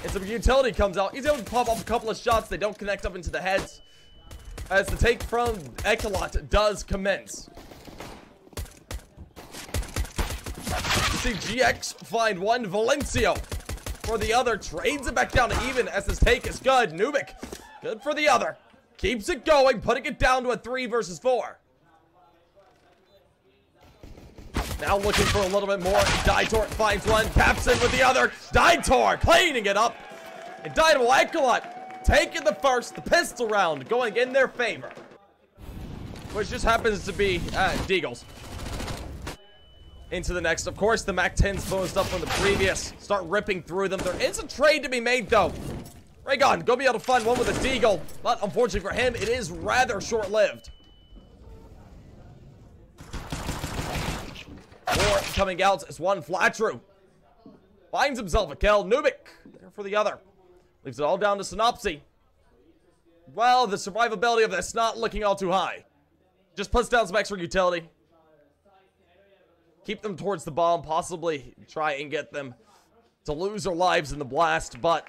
And some utility comes out. He's able to pop off a couple of shots. They don't connect up into the heads. As the take from Eclot does commence. You see GX find one. Valencio for the other. Trades it back down to even as this take is good. Nubik, good for the other. Keeps it going, putting it down to a 3 versus 4. Now looking for a little bit more. Dynamo finds one. Capson with the other. Dynamo cleaning it up. And Dynamo Eclot taking the first. The pistol round going in their favor. Which just happens to be Deagles. Into the next. Of course, the MAC-10's bonused up from the previous. Start ripping through them. There is a trade to be made, though. Raygon, go be able to find one with a Deagle. But unfortunately for him, it is rather short-lived. More coming out as one. Flatru finds himself a kill. Nubik there for the other. Leaves it all down to Synopsy. Well, the survivability of this not looking all too high. Just puts down some extra utility. Keep them towards the bomb. Possibly try and get them to lose their lives in the blast. But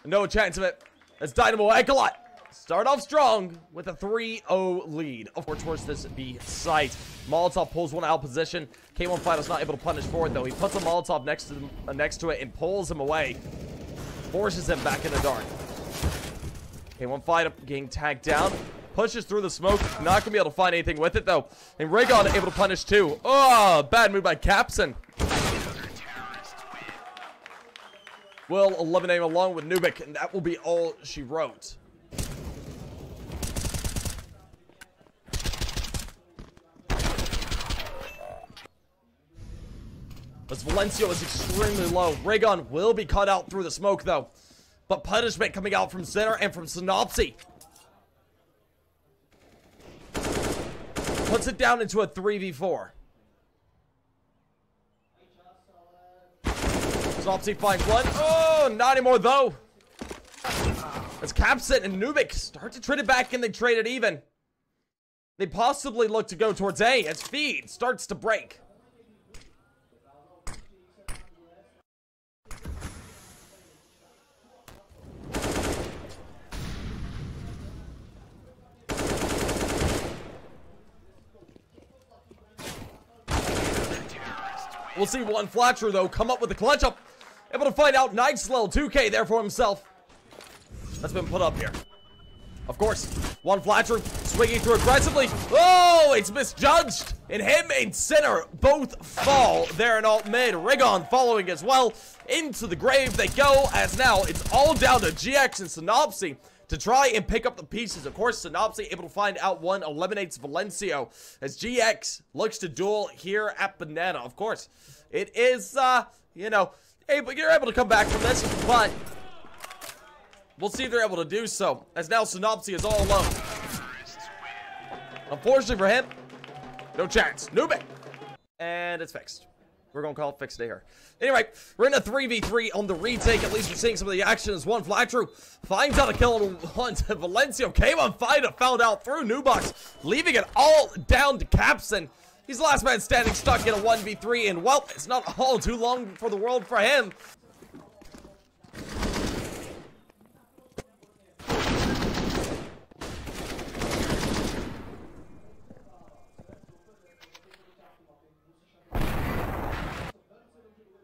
no chance of it. As Dynamo Eclot start off strong with a 3-0 lead. Of course, towards this B site. Molotov pulls one out of position. K1 Fighter's not able to punish for it, though. He puts a Molotov next to it and pulls him away. Forces him back in the dark. K1 Fighter getting tagged down. Pushes through the smoke. Not going to be able to find anything with it, though. And Raygon able to punish, too. Oh, bad move by Capson. Will eliminate him along with Nubik, and that will be all she wrote. As Valencio is extremely low. Raygon will be cut out through the smoke, though. But punishment coming out from center and from Synopsy. Puts it down into a 3v4. Synopsy finds one. Oh, not anymore, though. As Capson and Nubik start to trade it back and they trade it even. They possibly look to go towards A as feed starts to break. We'll see one Flatcher, though, come up with the clutch up. Able to find out nice little 2K there for himself. That's been put up here. Of course, one Flatcher swinging through aggressively. Oh, it's misjudged. And him and Center both fall there in alt mid. Raygon following as well. Into the grave they go, as now it's all down to GX and Synopsy to try and pick up the pieces. Of course, Synopsy able to find out one, eliminates Valencio as GX looks to duel here at Banana. Of course, it is, you know, you're able to come back from this, but we'll see if they're able to do so, as now Synopsy is all alone. Unfortunately for him, no chance. Nubik. And it's fixed. We're going to call it fixed here. Anyway, we're in a 3v3 on the retake. At least we're seeing some of the action as one Flatru finds out a kill on one. Valencio came on Fighter, found out through Nubox, leaving it all down to Capson. He's the last man standing, stuck in a 1v3, and well, it's not all too long for the world for him.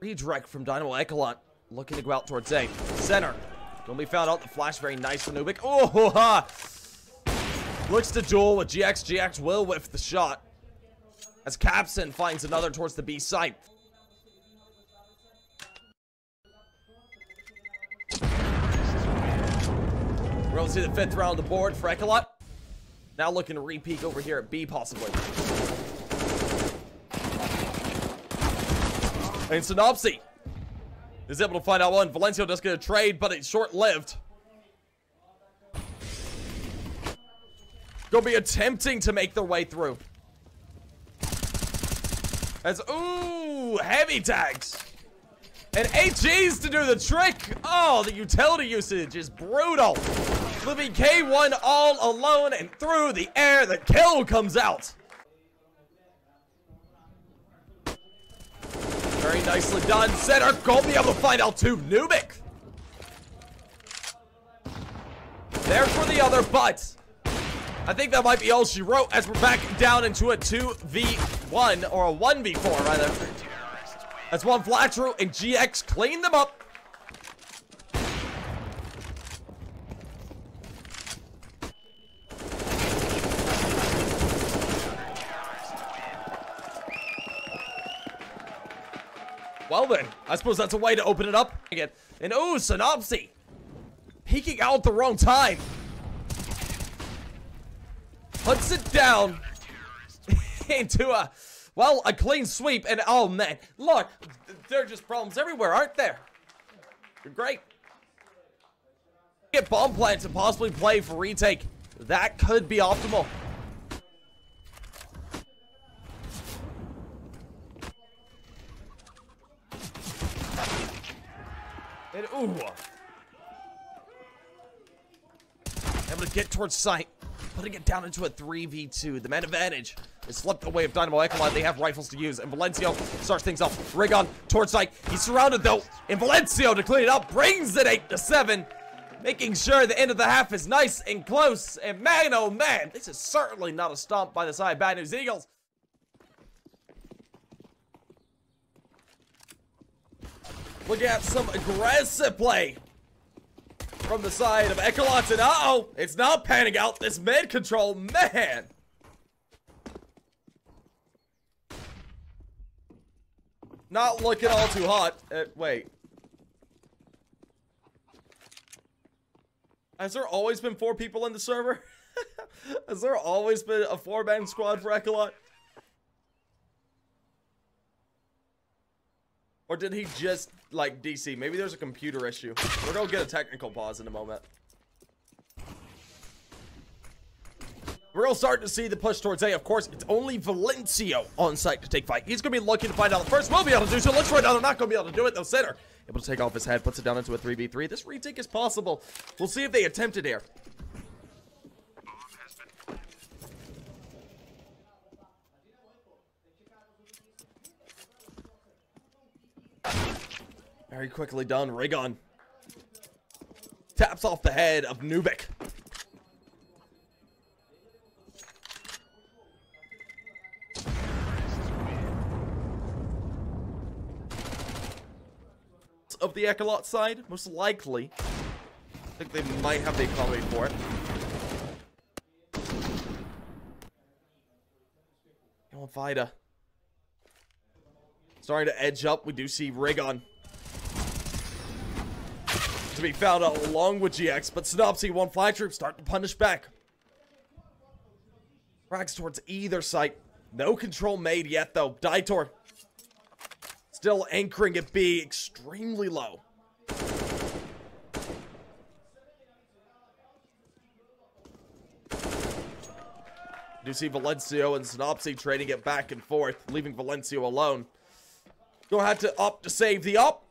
Redirect from Dynamo Eclot, looking to go out towards A. Center. Gonna be found out. The flash very nice for Nubik. Oh, ha! Looks to duel with GX. GX will whiff the shot. As Capson finds another towards the B site. We're able to see the 5th round on the board for Eclot. Now looking to re-peek over here at B possibly. And Synopsy is able to find out one. Valencio does get a trade, but it's short-lived. Gonna be attempting to make their way through. As, ooh, heavy tags. And HGs to do the trick. Oh, the utility usage is brutal. Living K1 all alone and through the air. The kill comes out. Very nicely done. Center, gonna be able to find out too. Nubik There for the other, but I think that might be all she wrote as we're back down into a 2v1, or a 1v4 rather. That's one flat through, and GX cleaned them up. Well then, I suppose that's a way to open it up again. And ooh, Synopsy peeking out at the wrong time. Puts it down into a, well, a clean sweep. And oh man, look, there are just problems everywhere, aren't there? You're great. Get bomb plants and possibly play for retake. That could be optimal. And ooh. Able to get towards sight. Putting it down into a 3v2. The man advantage is slipped away of Dynamo Eclot. They have rifles to use. And Valencio starts things off. Rigon towards sight. He's surrounded though. And Valencio to clean it up. Brings it 8-7. Making sure the end of the half is nice and close. And man, oh man. This is certainly not a stomp by the side of Bad News Eagles. Look at some aggressive play from the side of Eclot, and uh-oh, it's not panning out. This mid control, man. Not looking all too hot. Wait. Has there always been 4 people in the server? Has there always been a 4-man squad for Eclot? Or did he just, like, DC? Maybe there's a computer issue. We're gonna get a technical pause in a moment. We're all starting to see the push towards A. Of course, it's only Valencio on site to take fight. He's gonna be looking to find out the first. Will be able to do so. Looks right now, they're not gonna be able to do it, though. Center able to take off his head, puts it down into a 3v3. This retake is possible. We'll see if they attempt it here. Very quickly done. Rigon taps off the head of Nubik. Of the Eclot side, most likely. I think they might have the economy for it. Come on, Vida. Starting to edge up. We do see Rigon to be found out along with GX, but Synopsy, one fly troop, start to punish back. Frags towards either side. No control made yet, though. Daitor still anchoring at B, extremely low. You see Valencio and Synopsy trading it back and forth, leaving Valencio alone. Gonna have to up to save the up.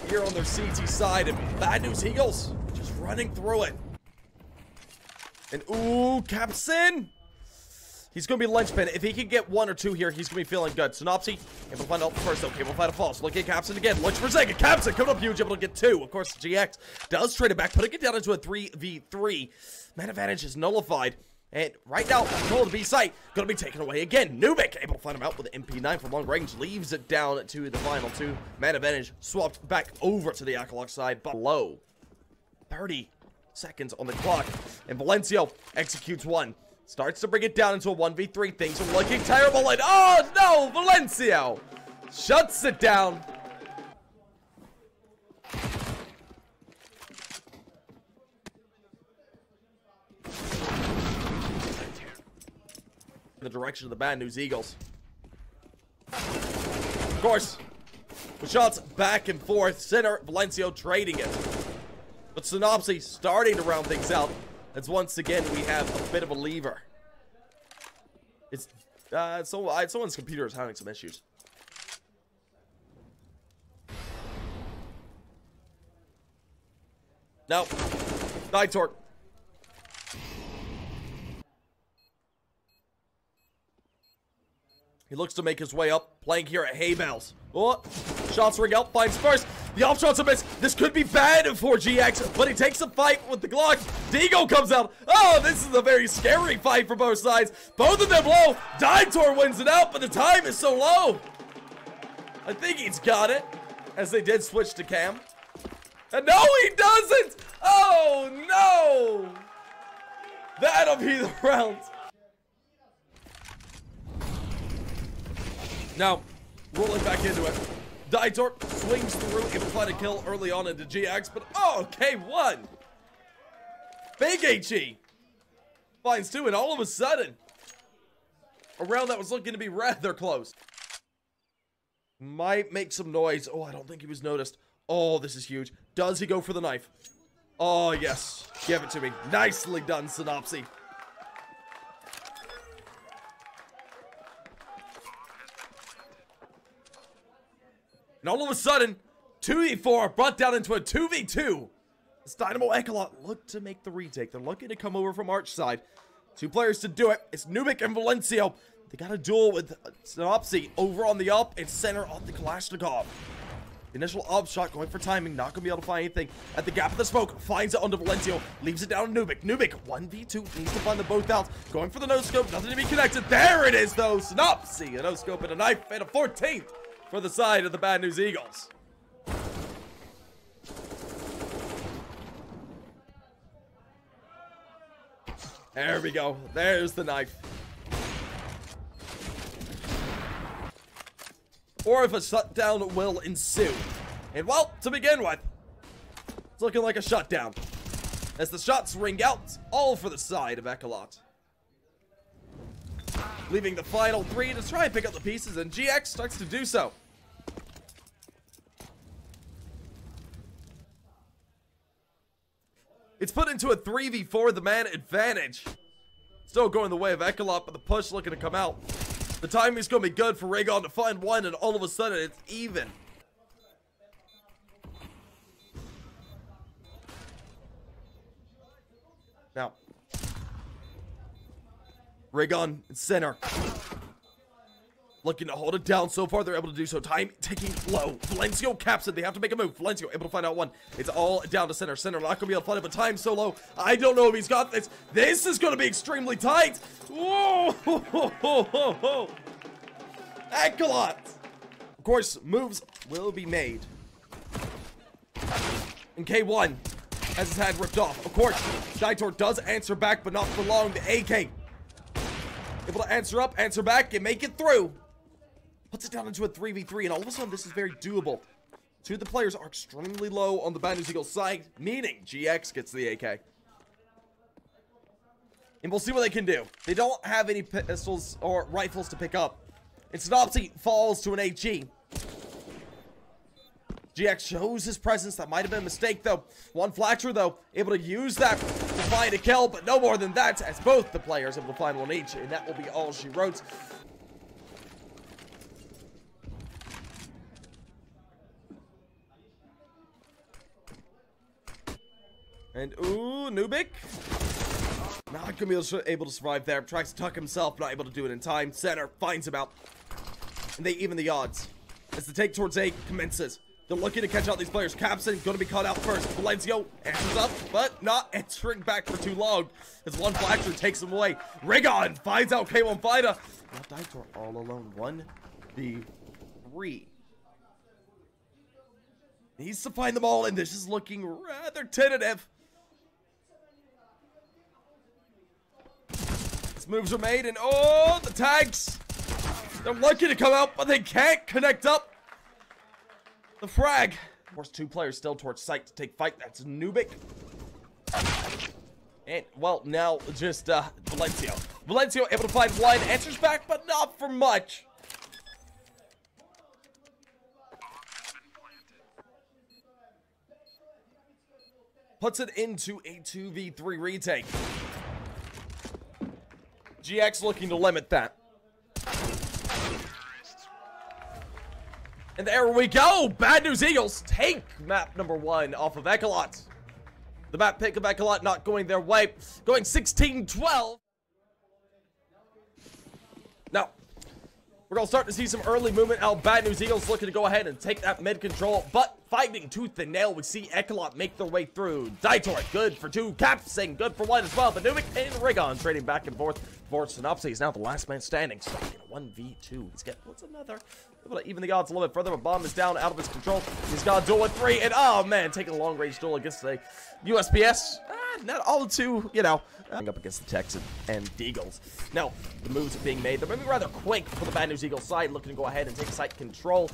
Here on their CT side, and Bad News Eagles just running through it. And ooh, Capson! He's gonna be linchpin. If he can get 1 or 2 here, he's gonna be feeling good. Synopsy, able to find out first. Okay, we'll find a false. Look at Capson again. Looks for a second. Capson coming up huge, able to get 2. Of course, GX does trade it back, putting it down into a 3v3. Man advantage is nullified. And right now, control of the B site, gonna be taken away again. Nubik able to find him out with an MP9 from long range, leaves it down to the final 2. Man advantage swapped back over to the Eclot side, but low. 30 seconds on the clock. And Valencio executes 1. Starts to bring it down into a 1v3. Things are looking terrible. And oh no, Valencio shuts it down. In the direction of the Bad News Eagles. Of course, with shots back and forth. Center, Valencio trading it. But Synopsy starting to round things out. As once again, we have a bit of a lever. It's someone's computer is having some issues. No. Daitor. He looks to make his way up, playing here at Hay Bells. Oh, shots ring out, finds first. The off shot's a miss. This could be bad for GX, but he takes a fight with the Glock. Deagle comes out. Oh, this is a very scary fight for both sides. Both of them low. Dynamo wins it out, but the time is so low. I think he's got it, as they did switch to Cam. And no, he doesn't. Oh, no. That'll be the round. Now, rolling back into it. Dynamo swings through, able to find a kill early on into GX, but oh, K1. Big HE finds 2, and all of a sudden, a round that was looking to be rather close. Might make some noise. Oh, I don't think he was noticed. Oh, this is huge. Does he go for the knife? Oh, yes. Give it to me. Nicely done, Synopsy. And all of a sudden, 2v4 brought down into a 2v2. This Dynamo Eclot look to make the retake. They're looking to come over from Arch side. 2 players to do it. It's Nubik and Valencio. They got a duel with Synopsy over on the up and center on the Kalashnikov. Initial up shot going for timing. Not going to be able to find anything. At the gap of the smoke. Finds it onto Valencio. Leaves it down to Nubik. Nubik, 1v2. Needs to find them both out. Going for the no-scope. Nothing to be connected. There it is, though. Synopsy. A no-scope and a knife. And a 14th for the side of the Bad News Eagles. There we go. There's the knife. Or if a shutdown will ensue. And well, to begin with, it's looking like a shutdown. As the shots ring out, all for the side of Eclot. Leaving the final 3 to try and pick up the pieces, and GX starts to do so. It's put into a 3v4, the man advantage. Still going the way of Eclot, but the push looking to come out. The timing's going to be good for Raygon to find one, and all of a sudden it's even. Now, Raygon in center. Looking to hold it down. So far, they're able to do so. Time ticking low. Valencio caps it. They have to make a move. Valencio able to find out one. It's all down to center. Center not going to be able to find it, but time so low. I don't know if he's got this. This is going to be extremely tight. Whoa! Eclot! Of course, moves will be made. And K1 has his head ripped off. Of course, Dynamo does answer back, but not for long. The AK able to answer up, answer back, and make it through. Puts it down into a 3v3, and all of a sudden, this is very doable. 2 of the players are extremely low on the Bad News Eagles side, meaning GX gets the AK. And we'll see what they can do. They don't have any pistols or rifles to pick up. And Synopsy falls to an HE. GX shows his presence. That might have been a mistake, though. One Flatcher, though, able to use that to find a kill, but no more than that, as both the players able to find one each, and that will be all she wrote. And, ooh, Nubik. Not gonna be able to survive there. Tries to tuck himself, not able to do it in time. Center finds him out. And they even the odds. As the take towards A commences. They're looking to catch out these players. Capson going to be caught out first. Valencio answers up, but not answering back for too long. As one Flatcher takes him away. Raygon finds out K1 Fighter. Now Dynamo all alone. 1v3. Needs to find them all, and this is looking rather tentative. These moves are made, and oh, the tags. They're lucky to come out, but they can't connect up. The frag. Of course, 2 players still towards site to take fight. That's Nubik. And, well, now just Valencio. Valencio able to find one. Answers back, but not for much. Puts it into a 2v3 retake. GX looking to limit that. And there we go. Bad News Eagles take map number 1 off of Eclot. The map pick of Eclot not going their way. Going 16-12. Now, We're going to start to see some early movement out. Bad News Eagles looking to go ahead and take that mid control, but fighting tooth and nail. We see Eclot make their way through. Daitor, good for 2. Capsing, good for 1 as well. But Nubik and Rigon trading back and forth for Synopsy. He's now the last man standing. So 1v2. He's getting, what's another? Able to even the odds a little bit further, but Bomb is down out of his control. He's got a duel with 3, and oh man, taking a long range duel against a USPS. Not all too, you know, up against the Texans and Deagles. Now, the moves are being made. They're moving rather quick for the Bad News Eagles side, looking to go ahead and take site control.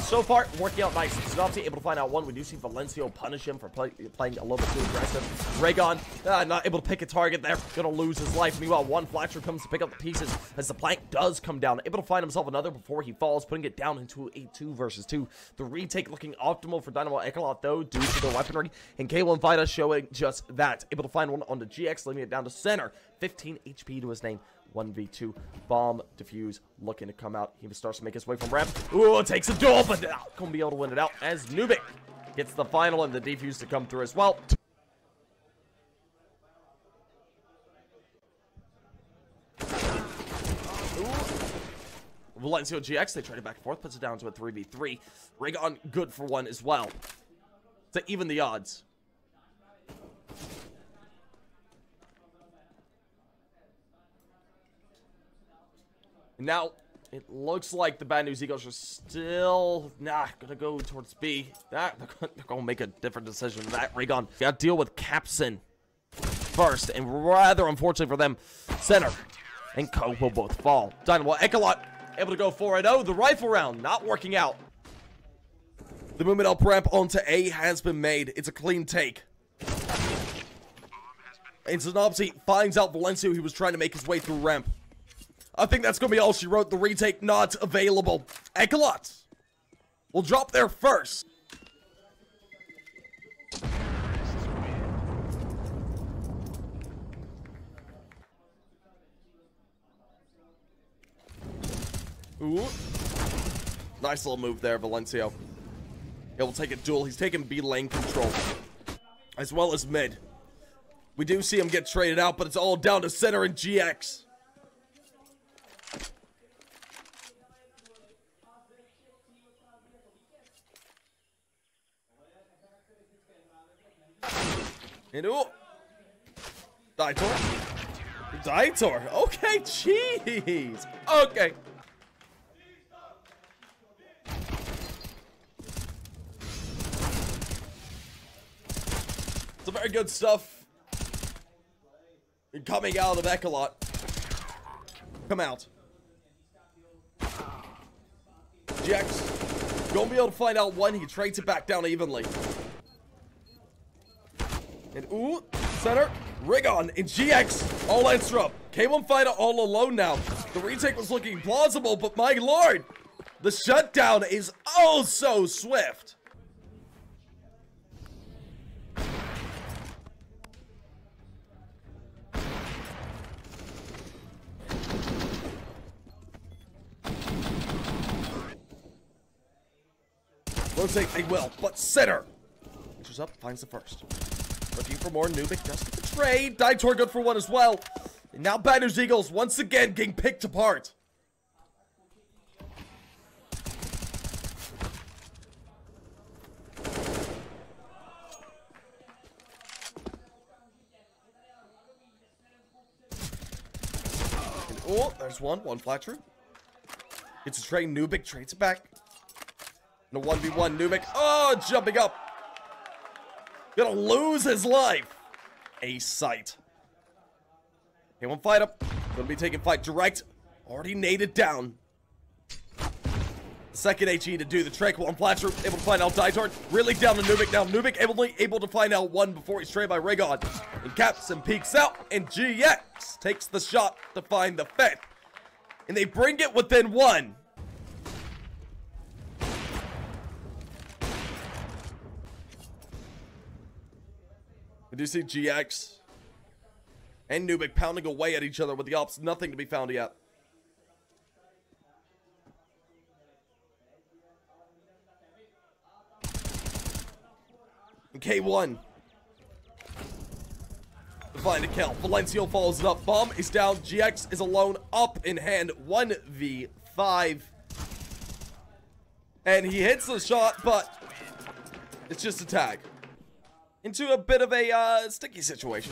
So far, working out nice. Synopsy able to find out 1. We do see Valencio punish him for playing a little bit too aggressive. Raygon, not able to pick a target there. Gonna lose his life. Meanwhile, 1 Flatcher comes to pick up the pieces as the plank does come down. Able to find himself another before he falls, putting it down into a 2 versus 2. The retake looking optimal for Dynamo Eclot, though, due to their weaponry. And K1 Vita showing just that. Able to find one on the GX, leaving it down to center. 15 HP to his name. 1v2. Bomb, defuse, looking to come out. He starts to make his way from ramp. Ooh, takes a duel, but gonna be able to win it out as Nubik gets the final and the defuse to come through as well. Valencio GX, they trade it back and forth, puts it down to a 3v3. Raygon, good for 1 as well, to even the odds. Now, it looks like the Bad News Eagles are still gonna go towards B. They're gonna make a different decision than that. Raygon got to deal with Capson first, and rather unfortunately for them, center and Co will both fall. Dynamo Eclot able to go 4-0. The rifle round not working out. The movement up ramp onto A has been made. It's a clean take. And Synopsy finds out Valencio. He was trying to make his way through ramp. I think that's going to be all she wrote. The retake not available. Eclot will drop there first. Ooh. Nice little move there, Valencio. He'll take a duel. He's taking B lane control, as well as mid. We do see him get traded out, but it's all down to center and GX. And ooh. Daitor. Daitor. Okay, jeez. Okay. Some very good stuff coming out of Eclot. Come out. GX gonna be able to find out 1. He trades it back down evenly. And ooh, center, Rigon, and GX all answer up. K1 Fighter all alone now. The retake was looking plausible, but my lord, the shutdown is oh so swift. Rotate they will, but center. Enters up, finds the first. Looking for more. Nubik does get the trade. Daitor good for 1 as well. And now Bad News Eagles once again getting picked apart. And, oh, there's one flat true. It's a trade. Nubik trades it back. And a 1v1. Nubik, oh, jumping up. Gonna lose his life. A sight. He won't fight up. Gonna be taking fight direct. Already naded down. Second HE to do the trick. One Flatcher able to find out Daitor. Really down to Nubik now. Nubik able to find out 1 before he's traded by Raygon. And Capson peeks out. And GX takes the shot to find the 5th. And they bring it within 1. We do see GX and Nubik pounding away at each other with the ops. Nothing to be found yet. And K1 to find a kill. Valencio follows it up. Bomb is down. GX is alone, up in hand. 1v5. 2v5. And he hits the shot, but it's just a tag. Into a bit of a sticky situation.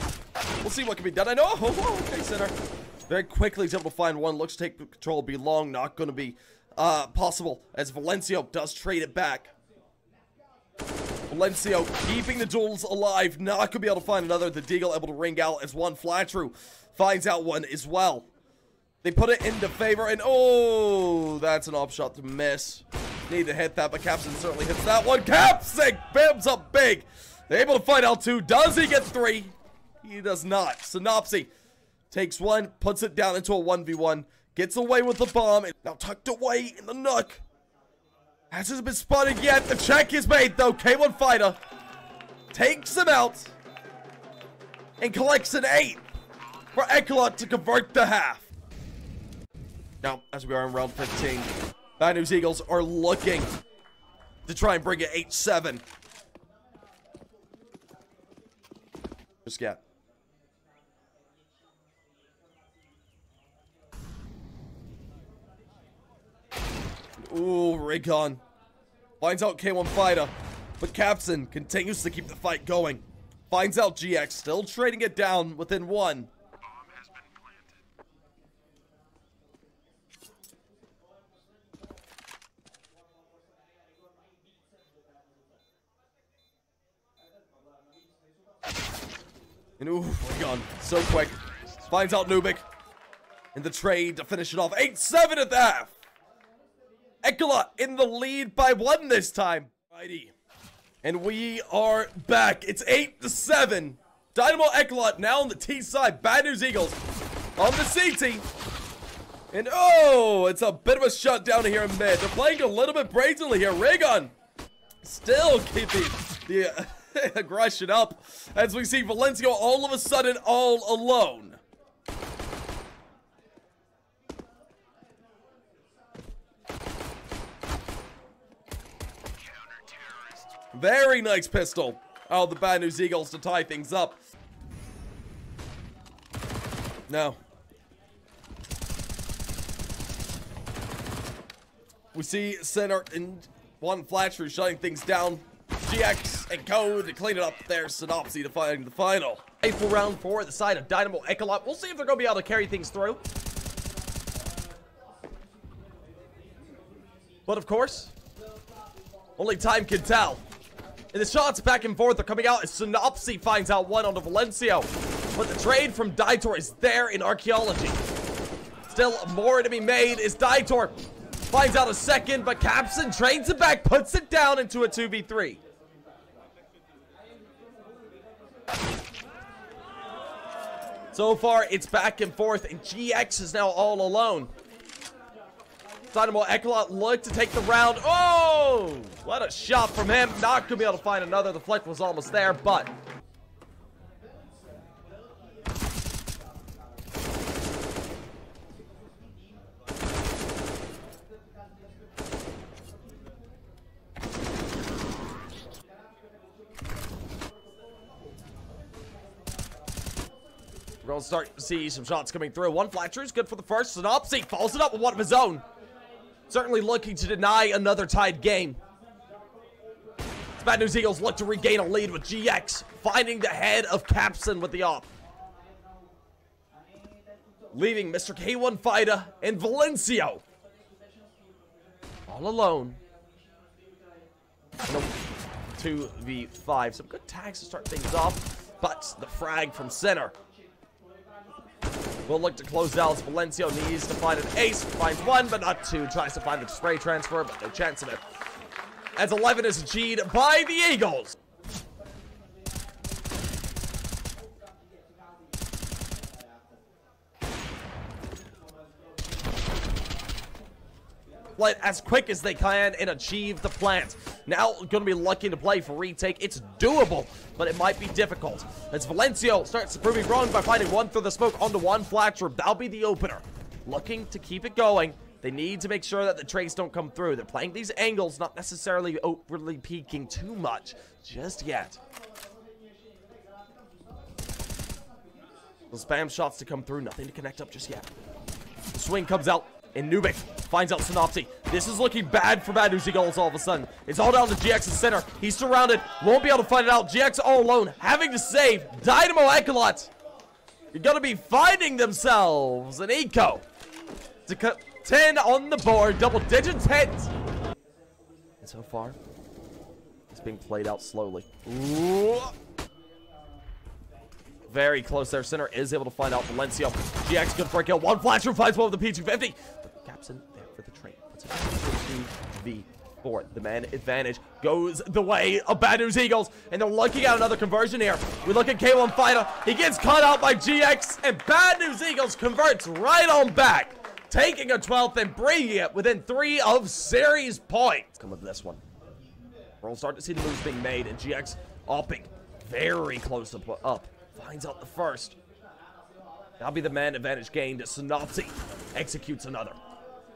We'll see what can be done. I know. Oh, okay, center. Very quickly he's able to find one. Looks to take control. Be long. Not going to be possible as Valencio does trade it back. Valencio keeping the duels alive. Not going to be able to find another. The Deagle able to ring out as one Flatru finds out one as well. They put it into favor, and oh, that's an off shot to miss. Need to hit that, but Capson certainly hits that one. Capson bams up big. They're able to find out two. Does he get three? He does not. Synopsy takes one, puts it down into a 1v1, gets away with the bomb, and now tucked away in the nook. Hasn't been spotted yet. The check is made, though. K1 Fighter takes him out and collects an 8 for Eclot to convert the half. Now, as we are in round 15, Bad News Eagles are looking to try and bring it 8-7. Just get. Ooh, Raycon finds out K1 Fighter, but Capson continues to keep the fight going. Finds out GX, still trading it down within one. And ooh, Raycon, so quick. Finds out Nubik in the trade to finish it off. 8-7 at the half. Eclot in the lead by 1 this time. Righty. And we are back. It's 8-7. Dynamo Eclot now on the T side. Bad News Eagles on the CT. And oh, it's a bit of a shutdown here in mid. They're playing a little bit brazenly here. Raygun still keeping the aggression up as we see Valencio all of a sudden all alone. Very nice pistol. Oh, the Bad News Eagles to tie things up. No. We see center and one Flatru shutting things down. GX and Code to clean it up there. Synopsy to find the final. April round 4 at the side of Dynamo Eclot. We'll see if they're going to be able to carry things through. But of course, only time can tell. And the shots back and forth are coming out as Synopsy finds out one onto Valencio. But the trade from Daitor is there in archaeology. Still more to be made as Daitor finds out a second, but Capson trades it back, puts it down into a 2v3. So far, it's back and forth, and GX is now all alone. Dynamo Eclot look to take the round. Oh! What a shot from him. Not going to be able to find another. The flick was almost there, but... we're going to start to see some shots coming through. One Flatru is good for the first. Synopsy follows it up with one of his own. Certainly looking to deny another tied game. Bad News Eagles look to regain a lead with GX finding the head of Capson with the op. Leaving Mr. K1 Fighter and Valencio all alone. 2v5. Some good tags to start things off, but the frag from center will look to close out as Valencio needs to find an ace. Finds one, but not two. Tries to find the spray transfer, but no chance of it. As 11 is achieved by the Eagles. Play as quick as they can and achieve the plant. Now going to be looking to play for retake. It's doable, but it might be difficult. As Valencio starts proving wrong by finding one through the smoke onto one Flatru. That'll be the opener. Looking to keep it going. They need to make sure that the trace don't come through. They're playing these angles, not necessarily overly peeking too much just yet. The spam shots to come through. Nothing to connect up just yet. The swing comes out. And Nubik finds out Synopsy. This is looking bad for Bad News Eagles all of a sudden. It's all down to GX's center. He's surrounded. Won't be able to find it out. GX all alone. Having to save Dynamo Eclot. You're going to be finding themselves an eco. To cut 10 on the board. Double digits hit. And so far, it's being played out slowly. Ooh. Very close there. Center is able to find out Valencio. GX good for a kill. One flash room finds one with the P250. But Capson there for the trade. Puts it 2v4. The man advantage goes the way of Bad News Eagles. And they're looking at another conversion here. We look at K1 Fighter. He gets caught out by GX. And Bad News Eagles converts right on back. Taking a 12th and bringing it within 3 of series points. Come with this one. We'll start to see the moves being made. And GX upping. Very close to put up. Finds out the first. That'll be the man advantage gained. Synopsy executes another.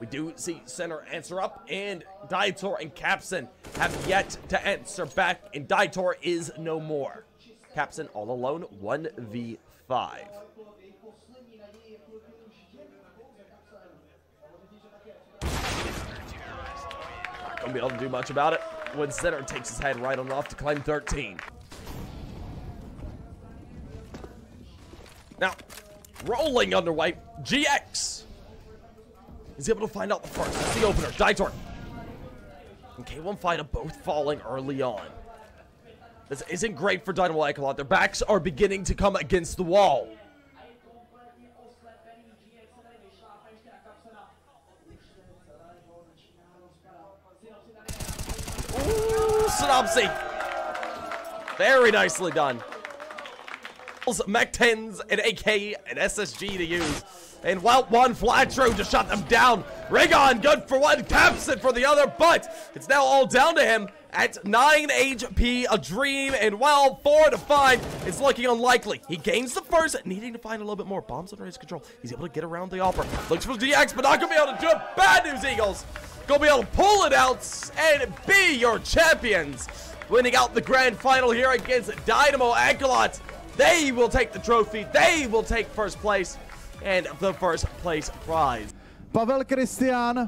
We do see center answer up, and Dietor and Capson have yet to answer back, and Dietor is no more. Capson all alone, 1v5. Not gonna be able to do much about it when center takes his head right on off to climb 13. Now, rolling underway, GX is able to find out the first. That's the opener. Dietor and K1 Fighter both falling early on. This isn't great for Dynamo Eclot. Their backs are beginning to come against the wall. Ooh, Synopsy. Very nicely done. Mech 10s, an AK, and SSG to use. And Wild one Flatro to shut them down. Rigon good for one, Capson for the other, but it's now all down to him at 9 HP, a dream, and well, 4 to 5. It's looking unlikely. He gains the first, needing to find a little bit more. Bombs under his control. He's able to get around the upper. Looks for DX, but not gonna be able to do it. Bad News Eagles gonna be able to pull it out and be your champions. Winning out the grand final here against Dynamo Eclot. They will take the trophy. They will take first place and the first place prize. Pavel Kristián,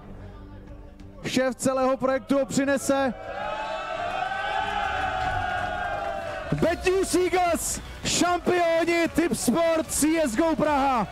šéf celého projektu, ho přinese. Bad News Eagles, šampioni Tipsport CSGO Praha.